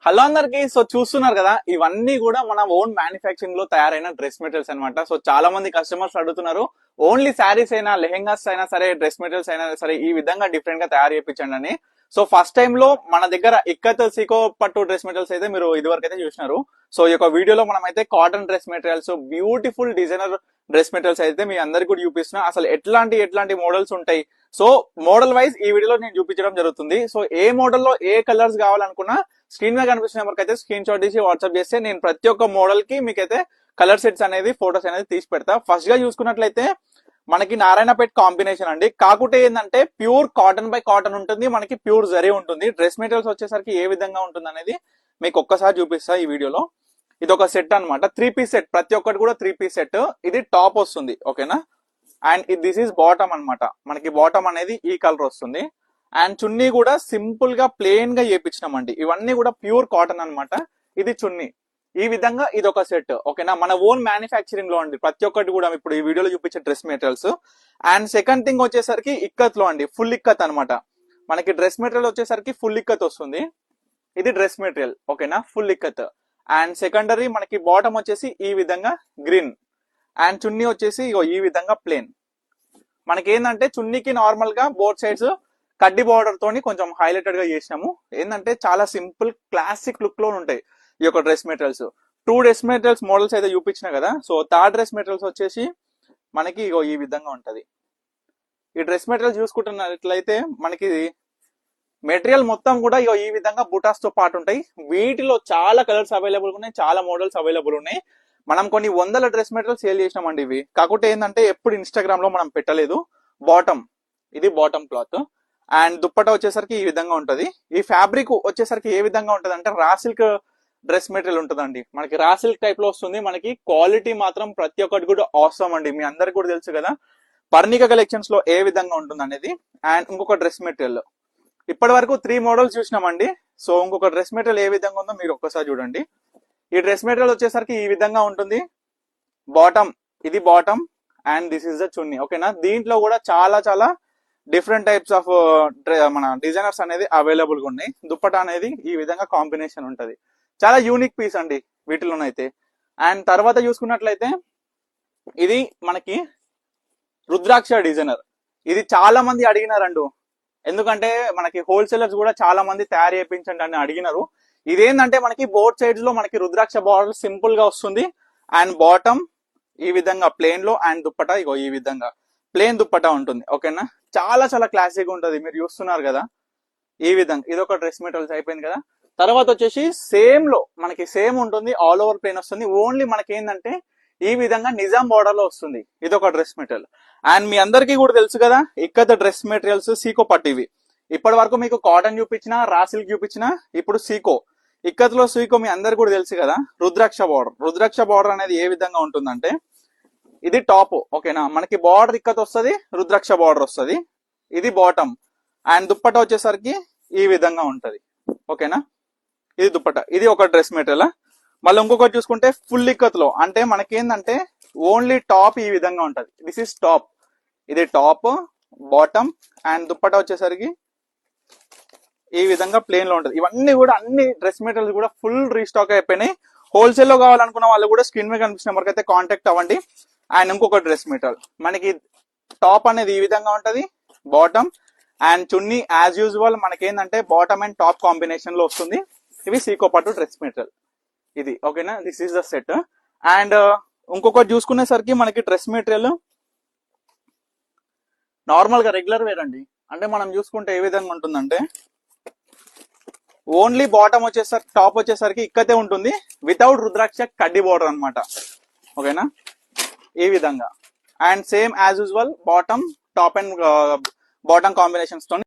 Hello అందరికి. So చూస్తున్నారు కదా, ఇవన్నీ కూడా మన ఓన్ మ్యానుఫ్యాక్చరింగ్ లో తయారైన డ్రెస్ మెటీరియల్స్ అనమాట. సో చాలా మంది కస్టమర్స్ అడుగుతున్నారు, ఓన్లీ శారీస్ అయినా లెహెంగాస్ అయినా సరే, డ్రెస్ మెటీరియల్స్ అయినా సరే ఈ విధంగా డిఫరెంట్ గా తయారు చేయించండి అని. సో ఫస్ట్ టైం లో మన దగ్గర ఇక్కత్ సీకో పట్టు డ్రెస్ మెటీరియల్స్ అయితే మీరు ఇదివరకు అయితే చూసినారు. సో ఈ యొక్క వీడియోలో మనం అయితే cotton dress materials, beautiful designer dress materials అయితే మీ అందరికి కూడా చూపిస్తున్నా. అసలు ఎట్లాంటి మోడల్స్ ఉంటాయి, సో మోడల్ వైజ్ ఈ వీడియోలో నేను చూపించడం జరుగుతుంది. సో ఏ మోడల్లో ఏ కలర్స్ కావాలనుకున్నా స్క్రీన్ మీద కనిపిస్తున్న నెంబర్కి అయితే స్క్రీన్ షాట్ తీసి వాట్సాప్ చేస్తే నేను ప్రతి ఒక్క మోడల్ కి మీకైతే కలర్ సెట్స్ అనేది, ఫోటోస్ అనేది తీసి పెడతా. ఫస్ట్ గా చూసుకున్నట్లయితే మనకి నారాయణపేట్ కాంబినేషన్ అండి. కాకుంటే ఏంటంటే ప్యూర్ కాటన్ బై కాటన్ ఉంటుంది, మనకి ప్యూర్ జరీ ఉంటుంది. డ్రెస్ మెటీరియల్స్ వచ్చేసరికి ఏ విధంగా ఉంటుంది అనేది మీకు ఒక్కసారి చూపిస్తా ఈ వీడియోలో. ఇది ఒక సెట్ అనమాట, 3 పీస్ సెట్. ప్రతి ఒక్కటి కూడా 3 పీస్ సెట్. ఇది టాప్ వస్తుంది, ఓకేనా. అండ్ దిస్ ఈస్ బాటమ్ అనమాట. మనకి బాటమ్ అనేది ఈ కలర్ వస్తుంది. అండ్ చున్నీ కూడా సింపుల్ గా ప్లెయిన్ గా చేపించినామండి. ఇవన్నీ కూడా ప్యూర్ కాటన్ అనమాట. ఇది చున్నీ. ఈ విధంగా ఇది ఒక సెట్, ఓకేనా. మన ఓన్ మ్యానుఫ్యాక్చరింగ్ లో అండి ప్రతి ఒక్కటి కూడా ఇప్పుడు ఈ వీడియోలో చూపించే dress materials. And second thing వచ్చేసరికి ఇక్కత్ లో అండి, ఫుల్ ఇక్కత్ అనమాట. మనకి డ్రెస్ మెటీరియల్ వచ్చేసరికి ఫుల్ ఇక్కత్ వస్తుంది. ఇది డ్రెస్ మెటీరియల్, ఓకేనా, ఫుల్ ఇక్కత్. అండ్ సెకండరీ మనకి బాటమ్ వచ్చేసి ఈ విధంగా గ్రీన్. అండ్ చున్నీ వచ్చేసి ఈ విధంగా ప్లేన్. మనకి ఏంటంటే చున్నీకి నార్మల్ గా బోత్ సైడ్స్ కడ్డీ బార్డర్ తోని కొంచెం హైలైటెడ్ గా చేసినాము. ఏంటంటే చాలా సింపుల్ క్లాసిక్ లుక్ లో ఉంటాయి ఈ యొక్క dress materials. 2 dress materials models అయితే చూపించిన కదా. సో థర్డ్ డ్రెస్ మెటీరియల్స్ వచ్చేసి మనకి ఈ విధంగా ఉంటది. ఈ డ్రెస్ మెటీరియల్ చూసుకుంటున్నట్లయితే మనకి మెటీరియల్ మొత్తం కూడా ఈ విధంగా బుటాస్ తో పాటు ఉంటాయి. వీటిలో చాలా కలర్స్ అవైలబుల్ ఉన్నాయి, చాలా మోడల్స్ అవైలబుల్ ఉన్నాయి. మనం కొన్ని వందల డ్రెస్ మెటీరియల్ సేల్ చేసినామండి ఇవి. కాకపోతే ఏంటంటే ఎప్పుడు ఇన్స్టాగ్రామ్ లో మనం పెట్టలేదు. బాటమ్, ఇది బాటమ్ క్లాత్. అండ్ దుప్పట వచ్చేసరికి ఈ విధంగా ఉంటది. ఈ ఫ్యాబ్రిక్ వచ్చేసరికి ఏ విధంగా ఉంటది అంటే రా సిల్క్ డ్రెస్ మెటీరియల్ ఉంటదండి. మనకి రా సిల్క్ టైప్ లో వస్తుంది. మనకి క్వాలిటీ మాత్రం ప్రతి ఒక్కటి కూడా అవసరం అండి. మీ అందరికి కూడా తెలుసు కదా పర్ణిక కలెక్షన్స్ లో ఏ విధంగా ఉంటుంది అనేది. అండ్ ఇంకొక డ్రెస్ మెటీరియల్, ఇప్పటి వరకు 3 మోడల్స్ చూసినామండి. సో ఇంకొక డ్రెస్ మెటీరియల్ ఏ విధంగా ఉందో మీరు ఒక్కసారి చూడండి. ఈ డ్రెస్ మెటీరియల్ వచ్చేసరికి ఈ విధంగా ఉంటుంది. బాటమ్, ఇది bottom. And this is the chunni, ఓకేనా. దీంట్లో కూడా చాలా డిఫరెంట్ టైప్స్ ఆఫ్ మన డిజైనర్స్ అనేది అవైలబుల్ గా ఉన్నాయి. దుప్పట అనేది ఈ విధంగా కాంబినేషన్ ఉంటది. చాలా యూనిక్ పీస్ అండి వీటిలోనైతే. అండ్ తర్వాత చూసుకున్నట్లయితే ఇది మనకి రుద్రాక్ష డిజైనర్. ఇది చాలా మంది అడిగినారండు, ఎందుకంటే మనకి హోల్సేలర్స్ కూడా చాలా మంది తయారు చేయించండి అని అడిగినారు. ఇదేంటంటే మనకి బోత్ సైడ్స్ లో మనకి రుద్రాక్ష బార్డర్ సింపుల్ గా వస్తుంది. అండ్ బాటమ్ ఈ విధంగా ప్లేన్ లో, అండ్ దుప్పట ఈ విధంగా ప్లేన్ దుప్పట ఉంటుంది, ఓకేనా. చాలా క్లాసిక్ ఉంటది. మీరు చూస్తున్నారు కదా ఈ విధంగా. ఇది ఒక డ్రెస్ మెటీరియల్స్ అయిపోయింది కదా. తర్వాత వచ్చేసి సేమ్ లో మనకి సేమ్ ఉంటుంది, ఆల్ ఓవర్ ప్లేన్ వస్తుంది. ఓన్లీ మనకి ఏంటంటే ఈ విధంగా నిజాం బార్డర్ లో వస్తుంది. ఇది ఒక డ్రెస్ మెటీరియల్. అండ్ మీ అందరికీ కూడా తెలుసు కదా ఇక్కత డ్రెస్ మెటీరియల్స్ సీకో పట్టు. ఇవి ఇప్పటి వరకు మీకు కాటన్ చూపించిన, రా సిల్క్ చూపించిన, ఇప్పుడు సీకో. ఇక్కత్ లో సీకో మీ అందరికి కూడా తెలుసు కదా, రుద్రాక్ష బార్డర్. రుద్రాక్ష బార్డర్ అనేది ఏ విధంగా ఉంటుందంటే ఇది టాప్, ఓకేనా. మనకి బార్డర్ ఇక్కత్ వస్తుంది, రుద్రాక్ష బార్డర్ వస్తుంది. ఇది బాటమ్. అండ్ దుప్పట వచ్చేసరికి ఈ విధంగా ఉంటది, ఓకేనా. ఇది దుప్పట. ఇది ఒక డ్రెస్ మెటీరియల్. మళ్ళీ ఇంకొకటి చూసుకుంటే ఫుల్ ఇక్కత్ లో అంటే మనకేందంటే ఓన్లీ టాప్ ఈ విధంగా ఉంటది. This is top. ఇది టాప్, బాటమ్. అండ్ దుప్పట వచ్చేసరికి ఈ విధంగా ప్లేన్ లో ఉంటది. ఇవన్నీ కూడా అన్ని డ్రెస్ మెటీరియల్స్ కూడా ఫుల్ రీస్టాక్ అయిపోయినాయి. హోల్సేల్ లో కావాలనుకున్న వాళ్ళు కూడా స్క్రీన్ మీద కనిపిస్తున్న నెంబర్కి అయితే కాంటాక్ట్ అవ్వండి. అండ్ ఇంకొక డ్రెస్ మెటీరియల్ మనకి టాప్ అనేది ఈ విధంగా ఉంటది, bottom. And chunni as usual మనకేందంటే బాటమ్ అండ్ టాప్ కాంబినేషన్ లో వస్తుంది. ఇవి సీకో పట్టు డ్రెస్ మెటీరియల్ ఇది, ఓకేనా. This is the set. And ఇంకొకటి చూసుకునేసరికి మనకి డ్రెస్ మెటీరియల్ నార్మల్ గా రెగ్యులర్ వేర్ అండి. అంటే మనం చూసుకుంటే ఏ విధంగా ఉంటుందంటే ఓన్లీ బాటమ్ వచ్చేసరికి, టాప్ వచ్చేసరికి ఇక్కతే ఉంటుంది, వితౌట్ రుద్రాక్ష కడ్డీ బోర్డర్ అనమాట, ఓకేనా. ఈ విధంగా. And same as usual bottom, top and bottom combinations తో